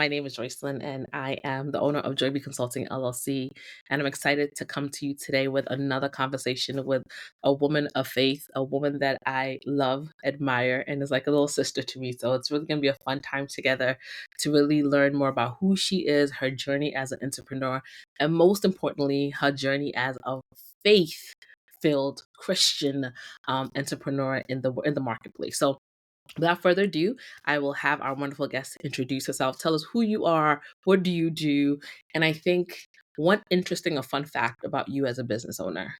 My name is Joycelyn, and I am the owner of JoyB Consulting LLC. And I'm excited to come to you today with another conversation with a woman of faith, a woman that I love, admire, and is like a little sister to me. So it's really going to be a fun time together to really learn more about who she is, her journey as an entrepreneur, and most importantly, her journey as a faith filled Christian entrepreneur in the marketplace. So without further ado, I will have our wonderful guest introduce herself. Tell us who you are, what do you do, and I think one interesting or fun fact about you as a business owner.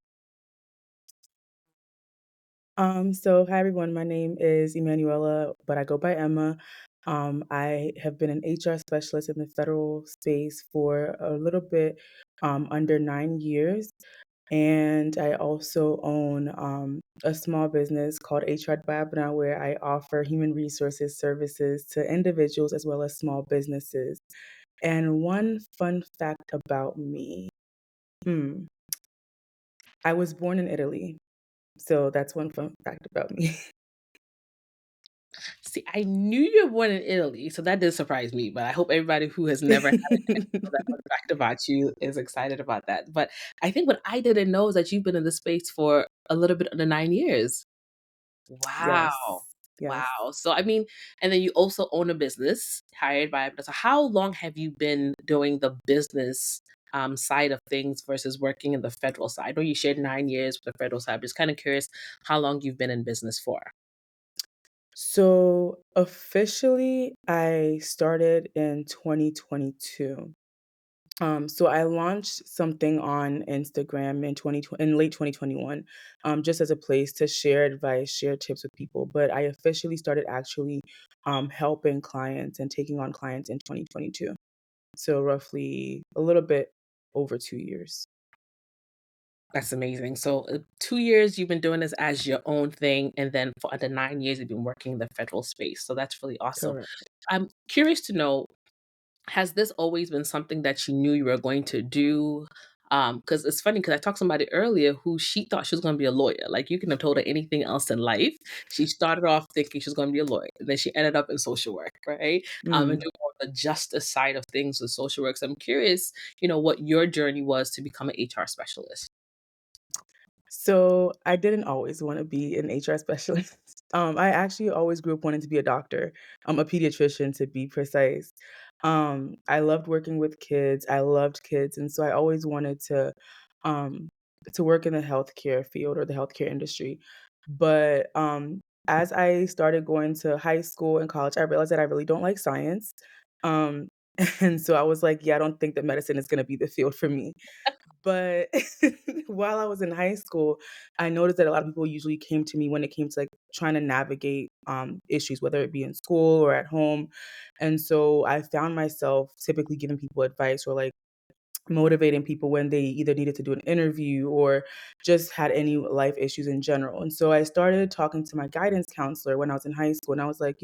So hi everyone, my name is Emanuella, but I go by Emma. I have been an HR specialist in the federal space for a little bit under 9 years. And I also own a small business called HR by ABENAH, where I offer human resources services to individuals as well as small businesses. And one fun fact about me, hmm, I was born in Italy. So that's one fun fact about me. See, I knew you were born in Italy, so that did surprise me, but I hope everybody who has never had that fun fact about you is excited about that. But I think what I didn't know is that you've been in this space for a little bit under 9 years. Wow. Yes, yes. Wow. So, I mean, and then you also own a business hired by, so how long have you been doing the business side of things versus working in the federal side? I know you shared 9 years with the federal side, but just kind of curious how long you've been in business for. So officially, I started in 2022. So I launched something on Instagram in late 2021, just as a place to share advice, share tips with people. But I officially started actually helping clients and taking on clients in 2022. So roughly a little bit over 2 years. That's amazing. So, 2 years you've been doing this as your own thing, and then for under 9 years you've been working in the federal space. So that's really awesome. Correct. I'm curious to know, has this always been something that you knew you were going to do? Because it's funny because I talked to somebody earlier who she thought she was going to be a lawyer. Like you can have told her anything else in life. She started off thinking she was going to be a lawyer, and then she ended up in social work, right? And Mm. doing more of the justice side of things with social work. So I'm curious, what your journey was to become an HR specialist. So I didn't always want to be an HR specialist. I actually always grew up wanting to be a doctor, a pediatrician to be precise. I loved working with kids. I loved kids, and so I always wanted um, to work in the healthcare field or the healthcare industry. But as I started going to high school and college, I realized that I really don't like science. Um, and so I was like, yeah, I don't think that medicine is going to be the field for me. But while I was in high school, I noticed that a lot of people usually came to me when it came to, like, trying to navigate, issues, whether it be in school or at home, and so I found myself typically giving people advice or, like, motivating people when they either needed to do an interview or just had any life issues in general, and so I started talking to my guidance counselor when I was in high school, and I was like,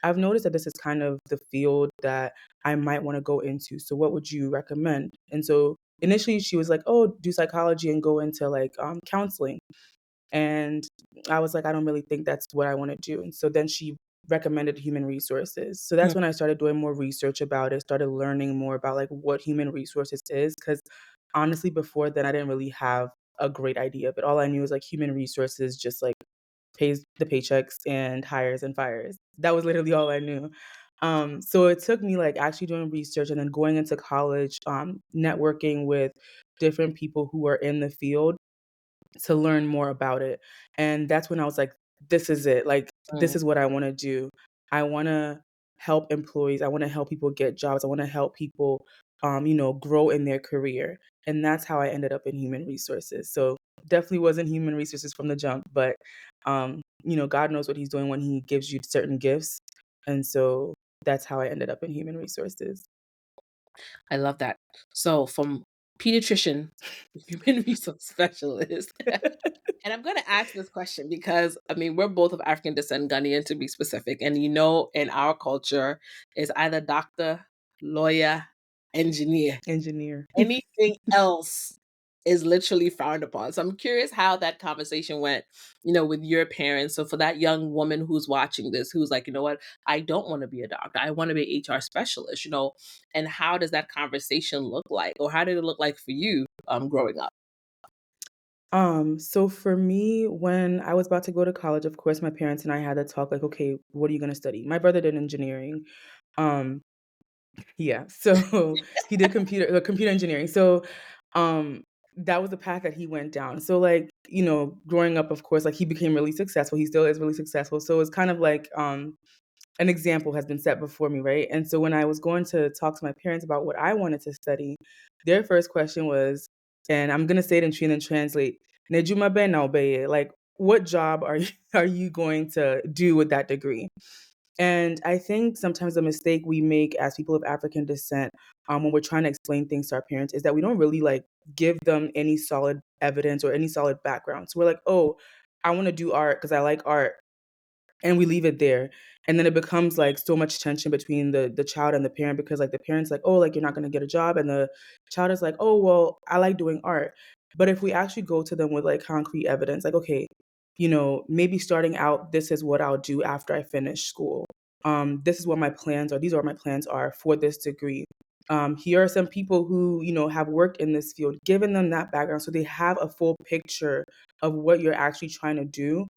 I've noticed that this is kind of the field that I might wanna go into, so what would you recommend? And so, initially, she was like, "Oh, do psychology and go into, like, counseling." And I was like, "I don't really think that's what I wanna do." And so then she recommended human resources. So Mm. that's when I started doing more research about it, started learning more about, like, what human resources is. Because honestly, before then, I didn't really have a great idea, but all I knew was, like, human resources just, like, pays the paychecks and hires and fires. That was literally all I knew. So it took me, like, actually doing research and then going into college, networking with different people who are in the field to learn more about it, and that's when I was like, "This is it, like, this Mm. is what I wanna do. I wanna help employees, I wanna help people get jobs, I wanna help people, grow in their career," and that's how I ended up in human resources. So, definitely wasn't human resources from the jump, but, God knows what he's doing when he gives you certain gifts, and so that's how I ended up in human resources. I love that. So from pediatrician, human resource specialist. And I'm gonna ask this question because I mean we're both of African descent, Ghanaian to be specific, and in our culture is either doctor, lawyer, engineer. Engineer. Anything else is literally frowned upon. So I'm curious how that conversation went, with your parents. So for that young woman who's watching this, who's like, you know what, I don't want to be a doctor. I want to be an HR specialist, and how does that conversation look like? Or how did it look like for you growing up? So for me, when I was about to go to college, of course, my parents and I had to talk like, okay, what are you gonna study? My brother did engineering. Um, yeah, so he did computer engineering. So, um, that was the path that he went down. So, like, growing up, of course, like he became really successful. He still is really successful. So it's kind of like, an example has been set before me, right? And so when I was going to talk to my parents about what I wanted to study, their first question was, and I'm gonna say it in Trini and translate, "Nejuma ben na obeye?" Like, what job are you are you going to do with that degree? And I think sometimes the mistake we make as people of African descent, when we're trying to explain things to our parents, is that we don't really like give them any solid evidence or any solid background. So we're like, oh, I want to do art because I like art, and we leave it there. And then it becomes like so much tension between the child and the parent, because like the parent's like, oh, like you're not gonna get a job, and the child is like, oh, well, I like doing art. But if we actually go to them with like concrete evidence, like, okay, maybe starting out, this is what I'll do after I finish school. This is what my plans are. These are what my plans are for this degree. Here are some people who, have worked in this field, giving them that background so they have a full picture of what you're actually trying to do.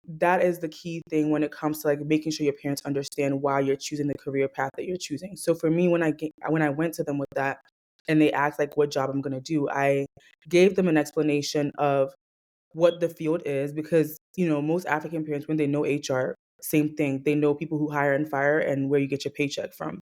That is the key thing when it comes to like making sure your parents understand why you're choosing the career path that you're choosing. So for me, when I went to them with that and they asked like what job I'm gonna do, I gave them an explanation of what the field is, because most African parents, when they know HR, same thing, they know people who hire and fire and where you get your paycheck from.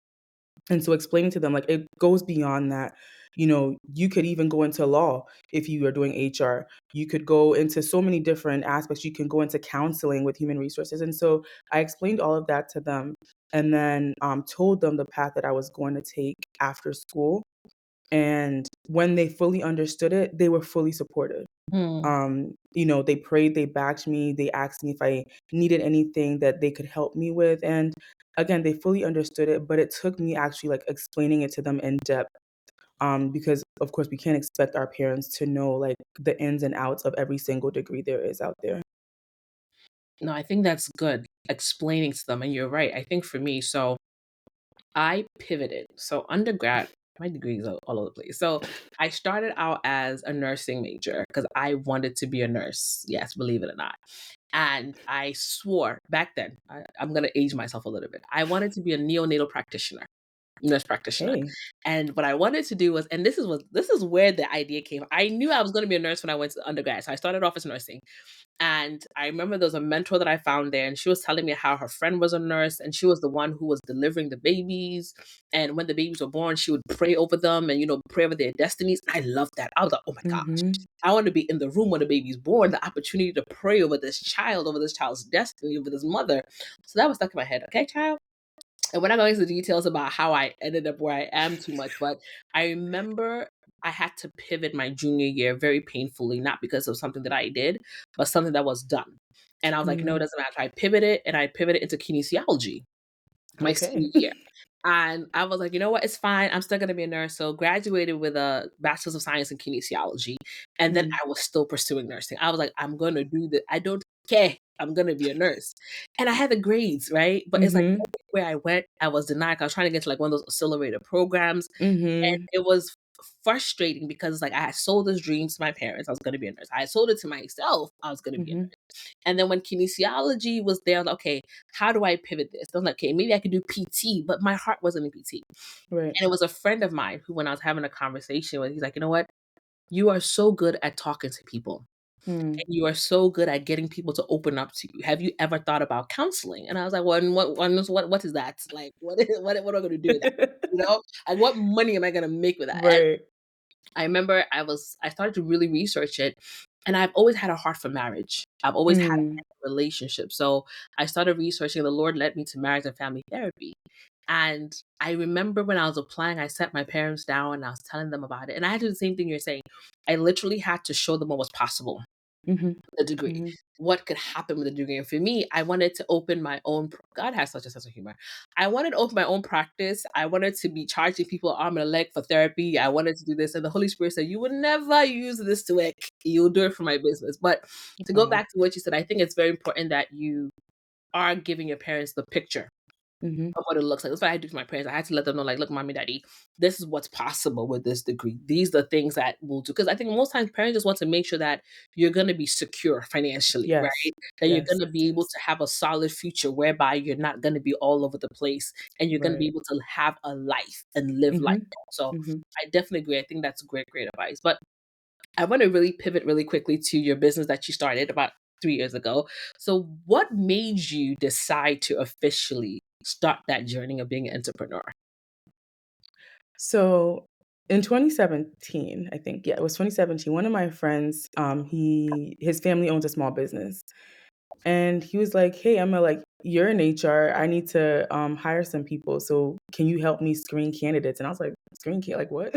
And so explaining to them, like, it goes beyond that. You could even go into law if you are doing HR. You could go into so many different aspects. You can go into counseling with human resources. And so I explained all of that to them, and then told them the path that I was going to take after school. And when they fully understood it, they were fully supportive. Hmm. They prayed, they backed me, they asked me if I needed anything that they could help me with. And again, they fully understood it, but it took me actually like explaining it to them in depth. Because of course we can't expect our parents to know like the ins and outs of every single degree there is out there. No, I think that's good explaining to them. And you're right. I think for me, so I pivoted. So undergrad, my degrees are all over the place. So I started out as a nursing major because I wanted to be a nurse. Yes, believe it or not. And I swore back then, I'm going to age myself a little bit. I wanted to be a neonatal practitioner, nurse practitioner. Hey. And what I wanted to do was, and this is where the idea came. I knew I was going to be a nurse when I went to undergrad. So I started off as nursing. And I remember there was a mentor that I found there, and she was telling me how her friend was a nurse, and she was the one who was delivering the babies. And when the babies were born, she would pray over them and, pray over their destinies. I loved that. I was like, oh my gosh, Mhm. I want to be in the room when the baby's born, the opportunity to pray over this child's destiny, over this mother. So that was stuck in my head. Okay, child. And we're not going into the details about how I ended up where I am too much, but I remember I had to pivot my junior year very painfully, not because of something that I did, but something that was done. And I was like, no, it Mm. doesn't matter. I pivoted, and I pivoted into kinesiology my Okay. senior year. And I was like, you know what? It's fine. I'm still going to be a nurse. So graduated with a bachelor's of science in kinesiology. And then Mm. I was still pursuing nursing. I was like, I'm going to do this. I don't care. I'm going to be a nurse. And I had the grades, right? But it's like Mhm. where I went, I was denied. I was trying to get to like one of those accelerator programs. And Mhm. it was frustrating because like I had sold this dream to my parents. I was going to be a nurse. I had sold it to myself. I was going to be a Mhm. nurse. And then when kinesiology was there, I was like, okay, how do I pivot this? I was like, okay, maybe I could do PT, but my heart wasn't in PT. Right. And it was a friend of mine who, when I was having a conversation with, he's like, you know what? You are so good at talking to people. Mm. And you are so good at getting people to open up to you. Have you ever thought about counseling? And I was like, well, and what is that? Like, what am I going to do with that? Like what money am I going to make with that? And Right. I remember I started to really research it, and I've always had a heart for marriage. I've always had Mm. a relationship. So I started researching, the Lord led me to marriage and family therapy. And I remember when I was applying, I sat my parents down and I was telling them about it. And I had to do the same thing you're saying. I literally had to show them what was possible. Mhm. The degree. Mhm. What could happen with the degree? And for me, I wanted to open my own God has such a sense of humor. I wanted to open my own practice. I wanted to be charging people arm and a leg for therapy. I wanted to do this. And the Holy Spirit said, you will never use this to work. You'll do it for my business. But to go Wow. back to what you said, I think it's very important that you are giving your parents the picture Mhm. of what it looks like. That's what I do for my parents. I had to let them know, like, look, mommy, daddy, this is what's possible with this degree. These are the things that we'll do. Because I think most times parents just want to make sure that you're going to be secure financially, Yes. right? That you're Yes. going to be able Yes. to have a solid future whereby you're not going to be all over the place and you're going to be Right. able to have a life and live life. Mhm. So Mhm. I definitely agree. I think that's great, great advice. But I want to really pivot really quickly to your business that you started about 3 years ago. So, what made you decide to officially start that journey of being an entrepreneur? So in 2017, I think, yeah, it was 2017, one of my friends, his family owns a small business. And he was like, "Hey, Emma, like you're in HR. I need to hire some people. So can you help me screen candidates?" And I was like, "Screen can like what?"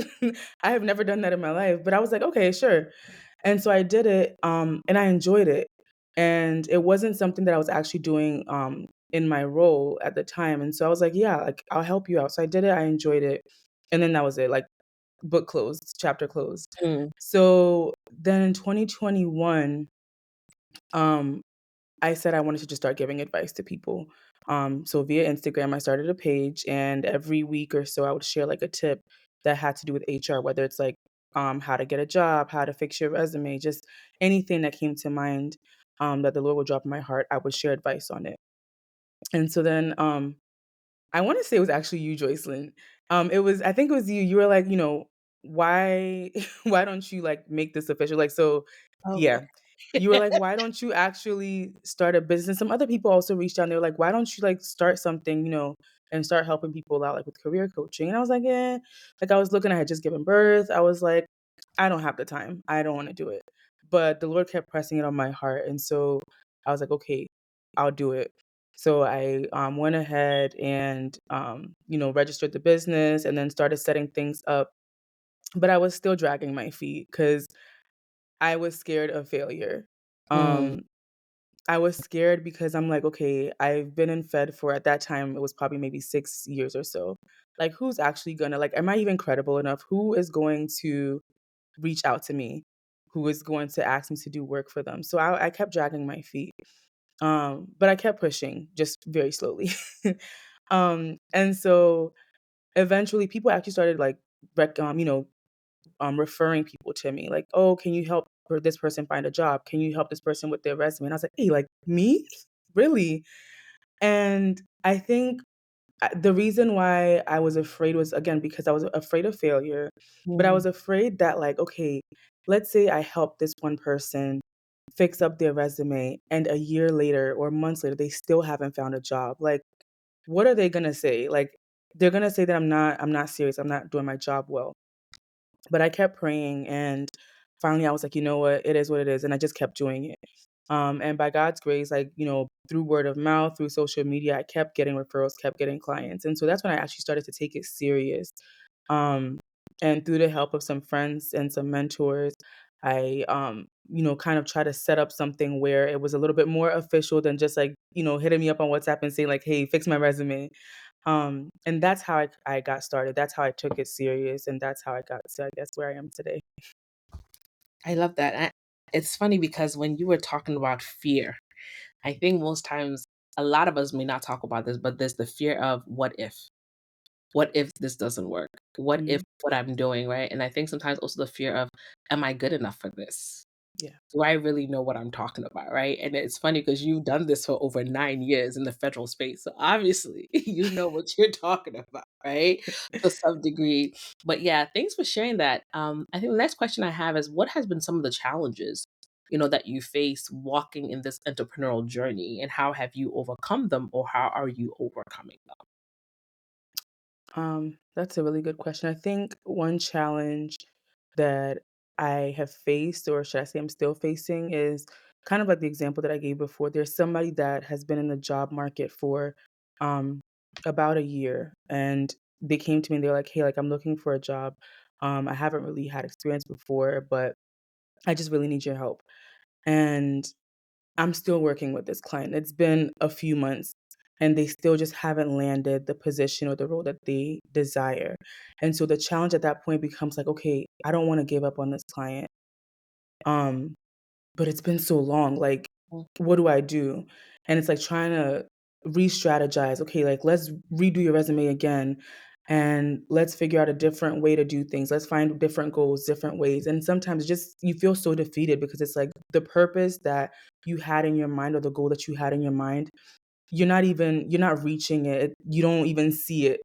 I have never done that in my life, but I was like, "Okay, sure." And so I did it, and I enjoyed it. And it wasn't something that I was actually doing in my role at the time. And so I was like, "Yeah, like I'll help you out." So I did it. I enjoyed it, and then that was it. Like book closed, chapter closed. Mm, So then in 2021, um, I said I wanted to just start giving advice to people. So via Instagram, I started a page, and every week or so, I would share like a tip that had to do with HR, whether it's like how to get a job, how to fix your resume, just anything that came to mind that the Lord would drop in my heart. I would share advice on it. And so then I wanna say it was actually you, Joycelyn. It was I think it was you. You were like, "Why why don't you, like, make this official?" Like, so okay. yeah. You were like, "Why don't you actually start a business?" Some other people also reached out and they were like, "Why don't you, like, start something, and start helping people out, like, with career coaching?" And I was like, "Eh." Like, I was looking, I had just given birth. I was like, "I don't have the time. I don't wanna do it." But the Lord kept pressing it on my heart, and so I was like, "Okay, I'll do it." So I went ahead and registered the business and then started setting things up. But I was still dragging my feet because I was scared of failure. Mm, Um, I was scared because I'm like, okay, I've been in Fed for at that time it was probably maybe 6 years or so. Like, who's actually gonna like? Am I even credible enough? Who is going to reach out to me? Who is going to ask me to do work for them? So I kept dragging my feet. But I kept pushing just very slowly. And so eventually people actually started like referring people to me like, "Oh, can you help this person find a job? Can you help this person with their resume?" And I was like, "Hey, like me? Really?" And I think the reason why I was afraid was again because I was afraid of failure, but I mm. was afraid that like, okay, let's say I help this one person fix up their resume and a year later or months later they still haven't found a job. Like, what are they going to say? Like they're going to say that I'm not serious. I'm not doing my job well. But I kept praying and finally I was like, "You know what? It is what it is." And I just kept doing it. And by God's grace, like, through word of mouth, through social media, I kept getting referrals, kept getting clients. And so that's when I actually started to take it serious. Um, and through the help of some friends and some mentors, I, kind of try to set up something where it was a little bit more official than just like, hitting me up on WhatsApp and saying like, "Hey, fix my resume." And that's how I got started. That's how I took it serious, and that's how I got to, I guess, where I am today. I love that. It's funny because when you were talking about fear, I think most times a lot of us may not talk about this, but there's the fear of what if? What if this doesn't work? What if Mhm. what I'm doing, right? And I think sometimes also the fear of, am I good enough for this? Yeah. Do I really know what I'm talking about, right? And it's funny because you've done this for over 9 years in the federal space, so obviously you know what you're talking about, right? To some degree. But yeah, thanks for sharing that. I think the next question I have is what has been some of the challenges, that you face walking in this entrepreneurial journey, and how have you overcome them, or how are you overcoming them? That's a really good question. I think one challenge that I have faced, or should I say I'm still facing, is kind of like the example that I gave before. There's somebody that has been in the job market for um, about a year, and they came to me and they're like, "Hey, like I'm looking for a job. I haven't really had experience before, but I just really need your help." and I'm still working with this client. It's been a few months, and they still just haven't landed the position or the role that they desire. And so the challenge at that point becomes like, okay, I don't want to give up on this client. Um, but it's been so long. Like, Mm, what do I do? And it's like trying to re-strategize. Okay, like let's redo your resume again and let's figure out a different way to do things. Let's find different goals, different ways. And sometimes just you feel so defeated because it's like the purpose that you had in your mind or the goal that you had in your mind, you're not reaching it. You don't even see it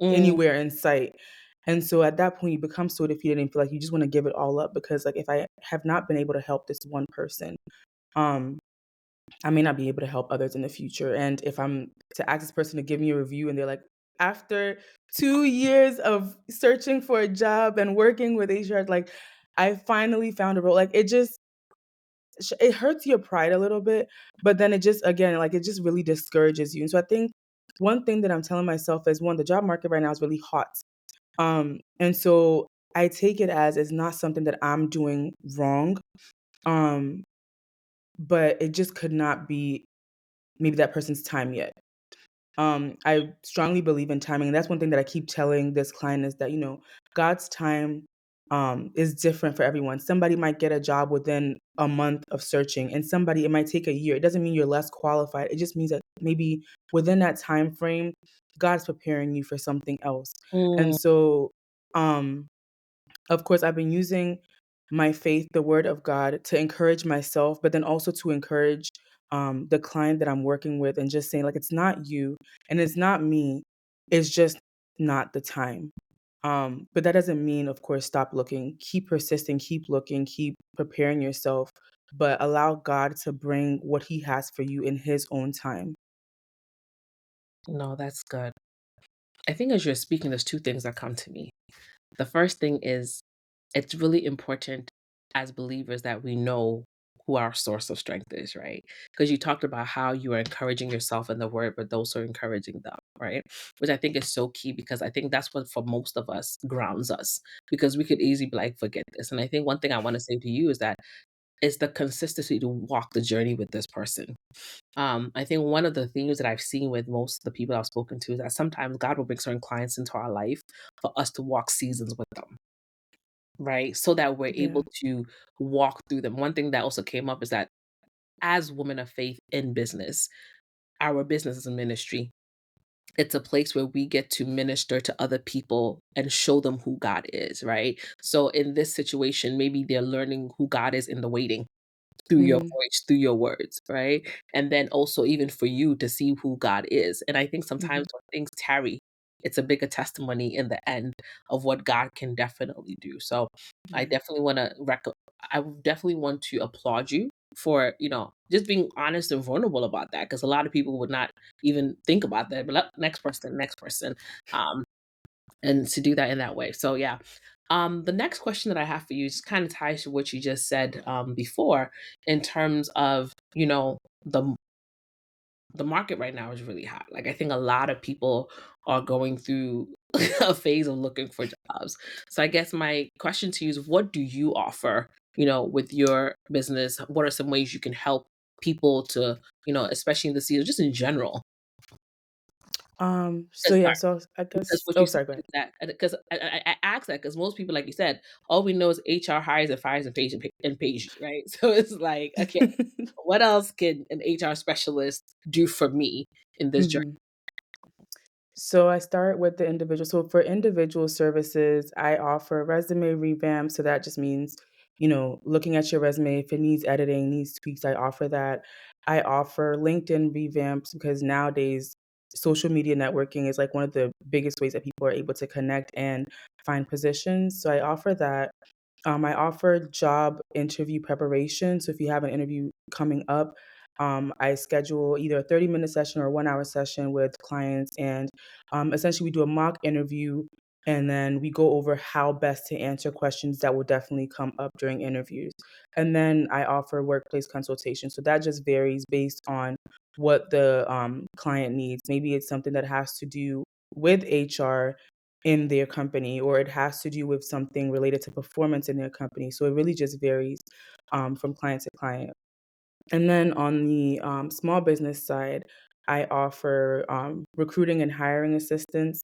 mm, anywhere in sight. And so at that point you become so defeated and feel like you just want to give it all up because like if I have not been able to help this one person, um I may not be able to help others in the future. And if I'm to ask this person to give me a review and they're like, after 2 years of searching for a job and working with HR, like I finally found a role. Like it hurts your pride a little bit, but then it just again, like it just really discourages you. And so I think one thing that I'm telling myself is one, the job market right now is really hot. And so I take it as it's not something that I'm doing wrong. Um, but it just could not be maybe that person's time yet. I strongly believe in timing, and that's one thing that I keep telling this client is that, God's time, is different for everyone. Somebody might get a job within a month of searching, and somebody it might take a year. It doesn't mean you're less qualified. It just means that maybe within that time frame, God's preparing you for something else. And mm. so, um of course, I've been using my faith, the word of God, to encourage myself, but then also to encourage the client that I'm working with and just saying, like, it's not you and it's not me. It's just not the time. But that doesn't mean, of course, stop looking. Keep persisting, keep looking, keep preparing yourself, but allow God to bring what He has for you in His own time. No, that's good. I think as you're speaking, there's two things that come to me. The first thing is it's really important as believers that we know who our source of strength is, right? Because you talked about how you are encouraging yourself in the word, but those are encouraging them, right? Which I think is so key because I think that's what for most of us grounds us because we could easily be like, forget this. And I think one thing I want to say to you is that it's the consistency to walk the journey with this person. I think one of the things that I've seen with most of the people I've spoken to is that sometimes God will bring certain clients into our life for us to walk seasons with them, right? So that we're Yeah. able to walk through them. One thing that also came up is that as women of faith in business, our business is a ministry. It's a place where we get to minister to other people and show them who God is, right? So in this situation, maybe they're learning who God is in the waiting through your Mm, voice, through your words, right? And then also even for you to see who God is. And I think sometimes mhm, when things tarry, it's a bigger testimony in the end of what God can definitely do. So I yeah. definitely want to I would definitely want to applaud you for, just being honest and vulnerable about that because a lot of people would not even think about that. But next person. Um, and to do that in that way. So yeah. The next question that I have for you just kind of ties to what you just said before in terms of, the the market right now is really hot. Like I think a lot of people are going through a phase of looking for jobs. So I guess my question to you is what do you offer, with your business? What are some ways you can help people to, especially in the season, just in general? So yeah, so I Because guess what oh, you said sorry, go ahead. is that because I asked that because most people, like you said, all we know is HR hires and fires and pays you, right? So it's like, okay, what else can an HR specialist do for me in this journey? Mhm. So I start with the individual. So for individual services, I offer resume revamp. So that just means, looking at your resume, if it needs editing, needs tweaks, I offer that. I offer LinkedIn revamps because nowadays social media networking is like one of the biggest ways that people are able to connect and find positions. So I offer that. I offer job interview preparation. So if you have an interview coming up, I schedule either a 30-minute session or a 1 hour session with clients. And essentially, we do a mock interview and then we go over how best to answer questions that will definitely come up during interviews. And then I offer workplace consultation. So that just varies based on what the client needs. Maybe it's something that has to do with HR in their company, or it has to do with something related to performance in their company. So it really just varies. from client to client. And then on the small business side, I offer recruiting and hiring assistance.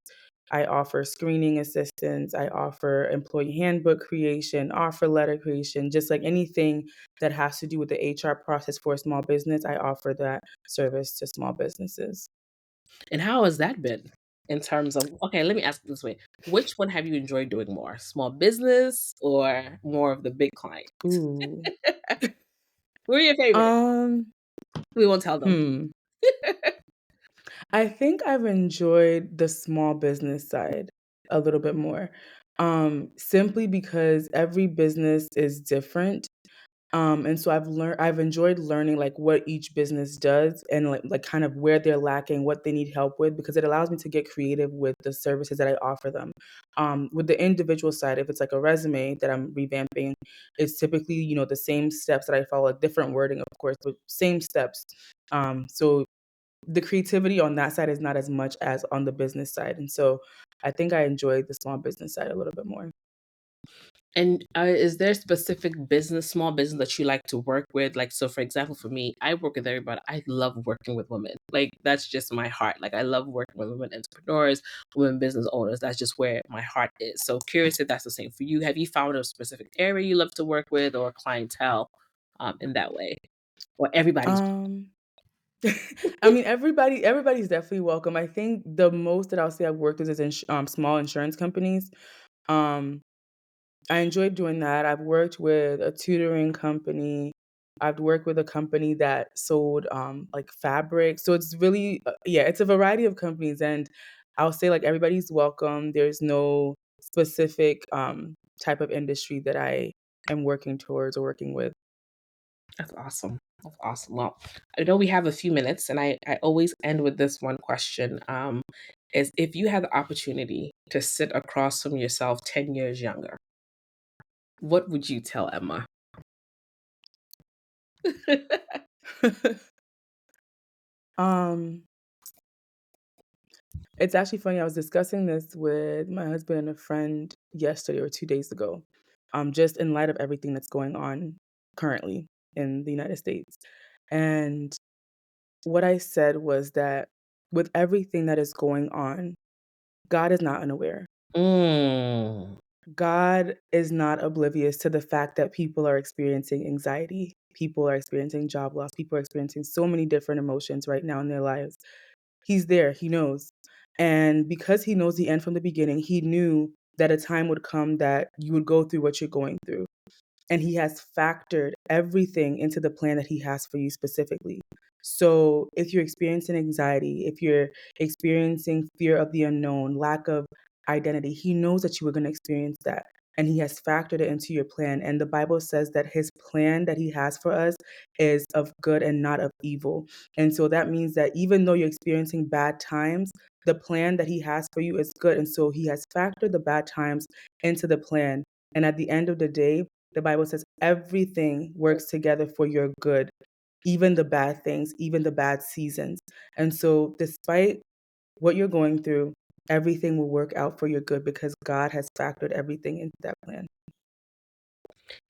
I offer screening assistance. I offer employee handbook creation, offer letter creation, just like anything that has to do with the HR process for a small business. I offer that service to small businesses. And how has that been in terms of, okay, let me ask it this way. Which one have you enjoyed doing more? Small business or more of the big client? Ooh. Who are your favorite? Um, We won't tell them. hmm. I think I've enjoyed the small business side a little bit more, simply because every business is different. And so I've enjoyed learning like what each business does and like kind of where they're lacking, what they need help with, because it allows me to get creative with the services that I offer them. With the individual side, if it's like a resume that I'm revamping, it's typically, the same steps that I follow, like different wording, of course, but same steps. So the creativity on that side is not as much as on the business side. And so I think I enjoyed the small business side a little bit more. And is there a specific small business that you like to work with? Like, so for example, for me, I work with everybody. I love working with women. Like, that's just my heart. Like, I love working with women entrepreneurs, women business owners. That's just where my heart is. So curious if that's the same for you. Have you found a specific area you love to work with or clientele in that way? Or everybody's. Um, I mean, everybody's definitely welcome. I think the most that I'll say I've worked with is small insurance companies. Um, I enjoyed doing that. I've worked with a tutoring company. I've worked with a company that sold like fabric. So it's really yeah, it's a variety of companies, and I'll say like everybody's welcome. There's no specific type of industry that I am working towards or working with. That's awesome. That's awesome. Well, I know we have a few minutes, and I always end with this one question. Is if you had the opportunity to sit across from yourself 10 years younger, what would you tell Emma? um It's actually funny, I was discussing this with my husband and a friend yesterday or 2 days ago, just in light of everything that's going on currently in the United States. And what I said was that with everything that is going on, God is not unaware. Mm, God is not oblivious to the fact that people are experiencing anxiety, people are experiencing job loss, people are experiencing so many different emotions right now in their lives. He's there, he knows. And because he knows the end from the beginning, he knew that a time would come that you would go through what you're going through. And he has factored everything into the plan that he has for you specifically. So if you're experiencing anxiety, if you're experiencing fear of the unknown, lack of identity, he knows that you are going to experience that. And he has factored it into your plan. And the Bible says that his plan that he has for us is of good and not of evil. And so that means that even though you're experiencing bad times, the plan that he has for you is good. And so he has factored the bad times into the plan. And at the end of the day, the Bible says everything works together for your good, even the bad things, even the bad seasons. And so, despite what you're going through, everything will work out for your good because God has factored everything into that plan.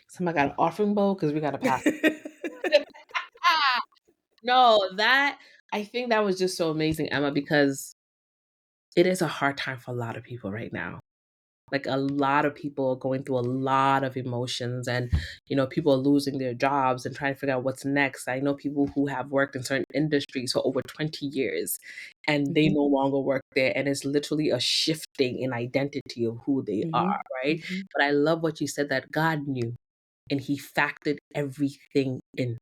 somebody got an offering bowl because we got to pass. Ah, no, that I think that was just so amazing, Emma, because it is a hard time for a lot of people right now. Like a lot of people are going through a lot of emotions and people are losing their jobs and trying to figure out what's next. I know people who have worked in certain industries for over 20 years and they Mhm, no longer work there and it's literally a shifting in identity of who they are, mhm, right? mhm. But I love what you said that God knew and he factored everything in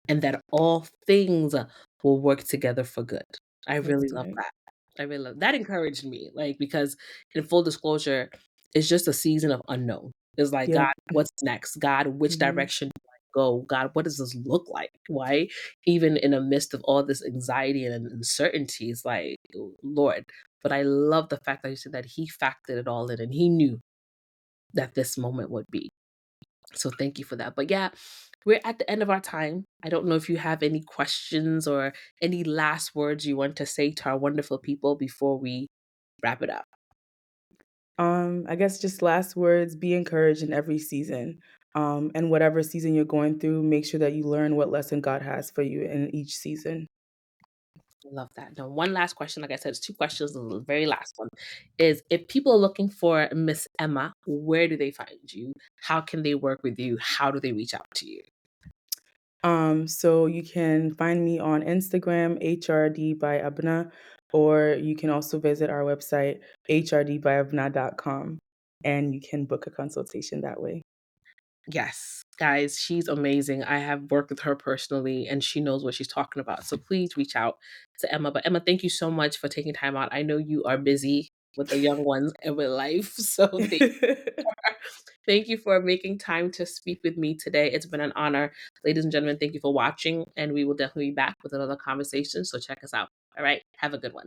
and that all things will work together for good. I really That's love right. that. I really love that encouraged me, like, because in full disclosure, it's just a season of unknown. It's like, "God, Yep. what's next? God, which Mhm, direction do I go? God, what does this look like?" Right? Even in the midst of all this anxiety and uncertainty, it's like, Lord. But I love the fact that you said that He factored it all in and He knew that this moment would be. So thank you for that. But yeah, we're at the end of our time. I don't know if you have any questions or any last words you want to say to our wonderful people before we wrap it up. I guess just last words, be encouraged in every season. And whatever season you're going through, make sure that you learn what lesson God has for you in each season. Love that. Now, one last question. Like I said, it's two questions. The very last one is if people are looking for Miss Emma, where do they find you? How can they work with you? How do they reach out to you? So you can find me on Instagram, HRD by ABENAH, or you can also visit our website, hrdbyabenah.com, and you can book a consultation that way. Yes, guys, she's amazing. I have worked with her personally and she knows what she's talking about. So please reach out to Emma. But Emma, thank you so much for taking time out. I know you are busy with the young ones and with life. So thank you for making time to speak with me today. It's been an honor. Ladies and gentlemen, thank you for watching. And we will definitely be back with another conversation. So check us out. All right. Have a good one.